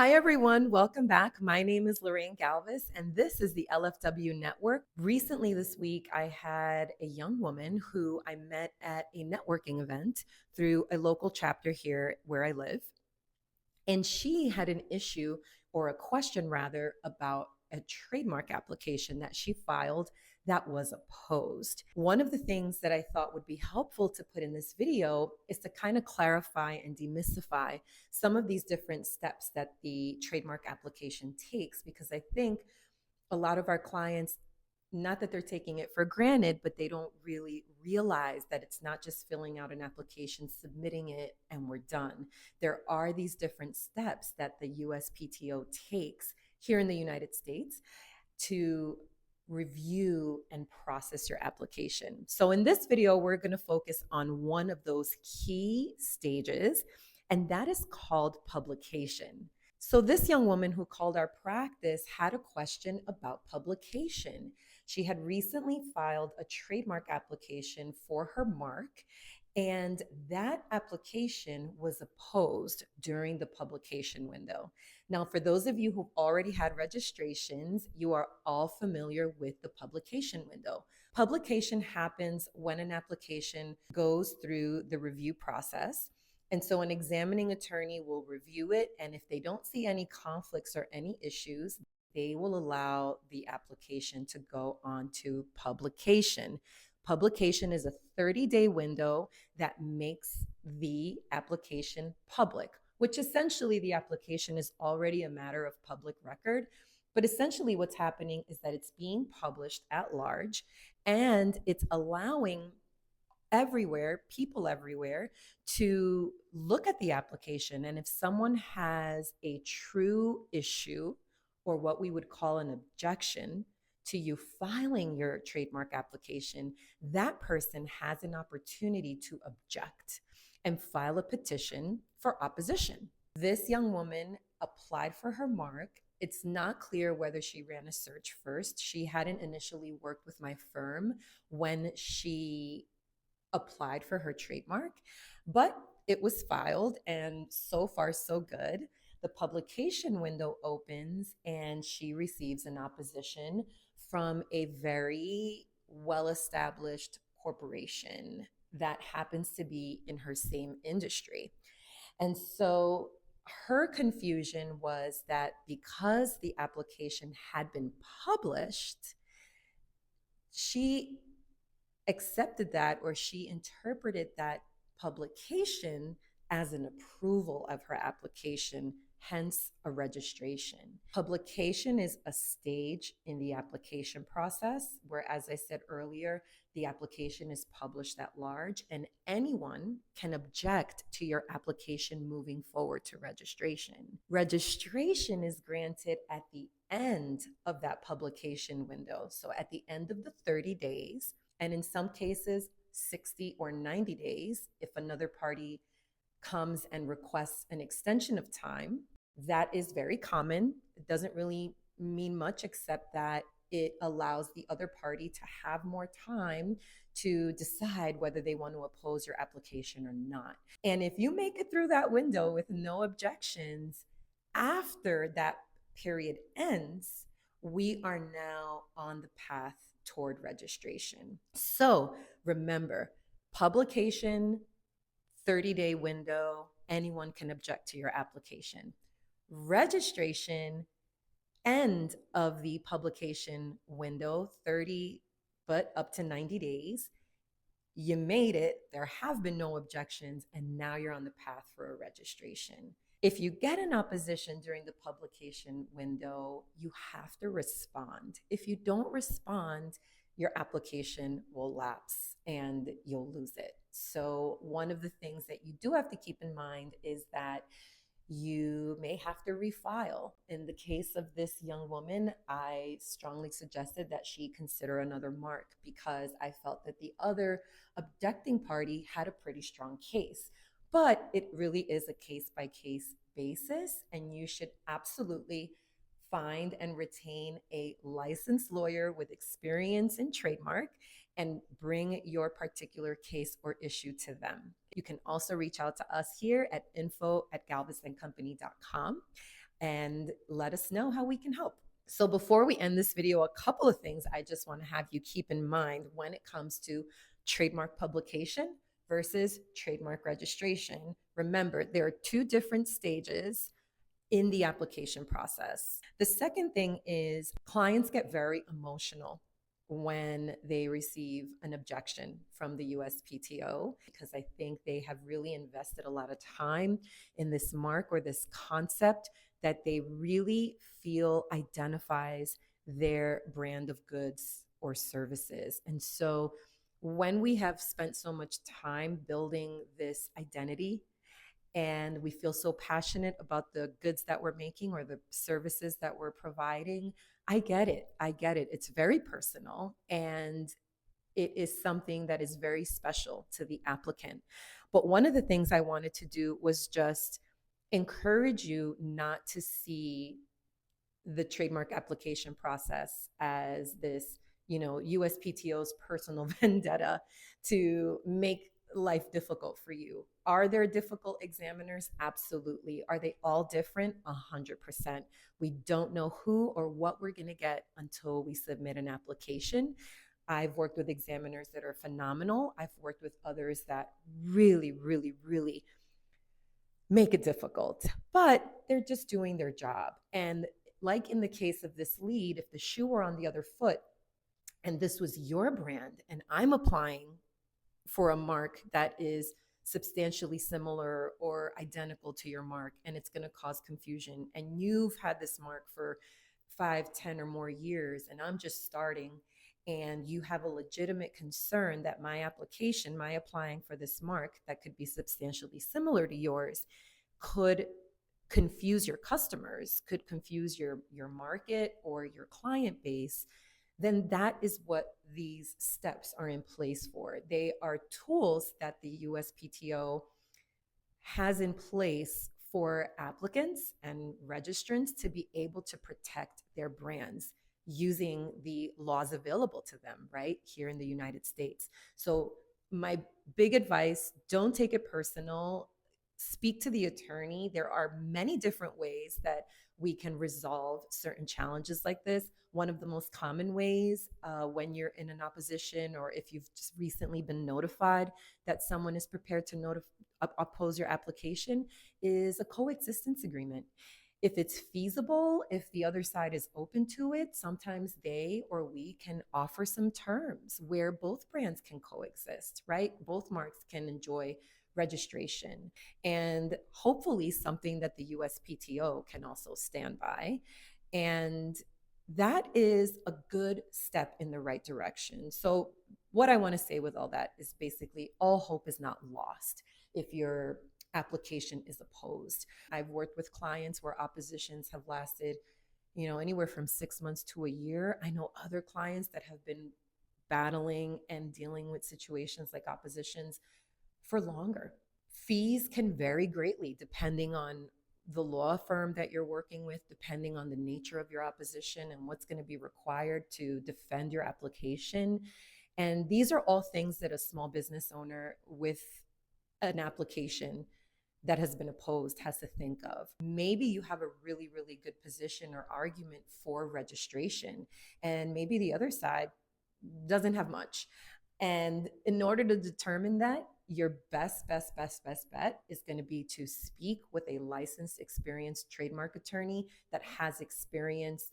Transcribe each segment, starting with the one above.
Hi, everyone. Welcome back. My name is Lorraine Galvis, and this is the LFW Network. Recently, this week, I had a young woman who I met at a networking event through a local chapter here where I live. And she had an issue, or a question rather, about a trademark application that she filed that was opposed. One of the things that I thought would be helpful to put in this video is to kind of clarify and demystify some of these different steps that the trademark application takes, because I think a lot of our clients, not that they're taking it for granted, but they don't really realize that it's not just filling out an application, submitting it, and we're done. There are these different steps that the USPTO takes here in the United States to review and process your application. So in this video, we're going to focus on one of those key stages, and that is called publication. So this young woman who called our practice had a question about publication. She had recently filed a trademark application for her mark, and that application was opposed during the publication window. Now, for those of you who've already had registrations, you are all familiar with the publication window. Publication happens when an application goes through the review process. And so an examining attorney will review it, and if they don't see any conflicts or any issues, they will allow the application to go on to publication. Publication is a 30-day window that makes the application public, which essentially the application is already a matter of public record. But essentially, what's happening is that it's being published at large, and it's allowing people everywhere to look at the application. And if someone has a true issue, or what we would call an objection to you filing your trademark application, that person has an opportunity to object and file a petition for opposition. This young woman applied for her mark. It's not clear whether she ran a search first. She hadn't initially worked with my firm when she applied for her trademark, but it was filed, and so far, so good. The publication window opens, and she receives an opposition from a very well established corporation that happens to be in her same industry. And so her confusion was that because the application had been published, she accepted that, or she interpreted that publication as an approval of her application, hence a registration. Publication is a stage in the application process where, as I said earlier, the application is published at large, and anyone can object to your application moving forward to registration. Registration is granted at the end of that publication window. So at the end of the 30 days, and in some cases, 60 or 90 days, if another party comes and requests an extension of time. That is very common. It doesn't really mean much except that it allows the other party to have more time to decide whether they want to oppose your application or not. And if you make it through that window with no objections, after that period ends, we are now on the path toward registration. So remember, publication, 30-day window, anyone can object to your application. Registration, end of the publication window, 30, but up to 90 days. You made it, there have been no objections, and now you're on the path for a registration. If you get an opposition during the publication window, you have to respond. If you don't respond, your application will lapse and you'll lose it. So one of the things that you do have to keep in mind is that you may have to refile. In the case of this young woman, I strongly suggested that she consider another mark because I felt that the other objecting party had a pretty strong case. But it really is a case by case basis, and you should absolutely find and retain a licensed lawyer with experience in trademark and bring your particular case or issue to them. You can also reach out to us here at info@galvesandcompany.com. and let us know how we can help. So before we end this video, a couple of things I just want to have you keep in mind when it comes to trademark publication versus trademark registration. Remember, there are two different stages in the application process. The second thing is clients get very emotional when they receive an objection from the USPTO, because I think they have really invested a lot of time in this mark or this concept that they really feel identifies their brand of goods or services. And so when we have spent so much time building this identity and we feel so passionate about the goods that we're making or the services that we're providing, I get it. I get it. It's very personal and it is something that is very special to the applicant. But one of the things I wanted to do was just encourage you not to see the trademark application process as this, USPTO's personal vendetta to make life difficult for you. Are there difficult examiners? Absolutely. Are they all different? 100%. We don't know who or what we're going to get until we submit an application. I've worked with examiners that are phenomenal. I've worked with others that really, really, really make it difficult, but they're just doing their job. And like in the case of this lead, if the shoe were on the other foot and this was your brand and I'm applying for a mark that is substantially similar or identical to your mark, and it's going to cause confusion, and you've had this mark for 5, 10 or more years, and I'm just starting, and you have a legitimate concern that my application, my applying for this mark that could be substantially similar to yours, could confuse your customers, could confuse your market or your client base, then that is what these steps are in place for. They are tools that the USPTO has in place for applicants and registrants to be able to protect their brands using the laws available to them right here in the United States. So my big advice, don't take it personal. Speak to the attorney. There are many different ways that we can resolve certain challenges like this. One of the most common ways when you're in an opposition or if you've just recently been notified that someone is prepared to oppose your application is a coexistence agreement. If it's feasible, if the other side is open to it, sometimes they or we can offer some terms where both brands can coexist, right? Both marks can enjoy registration, and hopefully something that the USPTO can also stand by. And that is a good step in the right direction. So what I want to say with all that is basically all hope is not lost if your application is opposed. I've worked with clients where oppositions have lasted, anywhere from 6 months to a year. I know other clients that have been battling and dealing with situations like oppositions for longer. Fees can vary greatly depending on the law firm that you're working with, depending on the nature of your opposition and what's going to be required to defend your application. And these are all things that a small business owner with an application that has been opposed has to think of. Maybe you have a really, really good position or argument for registration, and maybe the other side doesn't have much. And in order to determine that, your best bet is going to be to speak with a licensed, experienced trademark attorney that has experience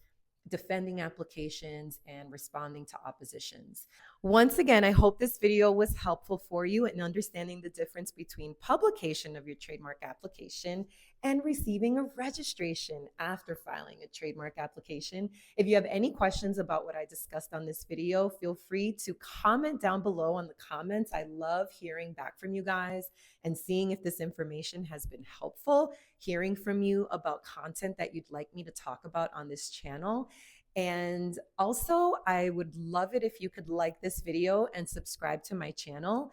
defending applications and responding to oppositions. Once again, I hope this video was helpful for you in understanding the difference between publication of your trademark application and receiving a registration after filing a trademark application. If you have any questions about what I discussed on this video, feel free to comment down below on the comments. I love hearing back from you guys and seeing if this information has been helpful, hearing from you about content that you'd like me to talk about on this channel. And also, I would love it if you could like this video and subscribe to my channel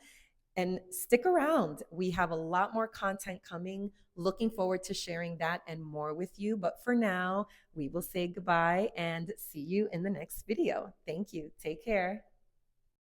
and stick around. We have a lot more content coming. Looking forward to sharing that and more with you. But for now, we will say goodbye and see you in the next video. Thank you. Take care.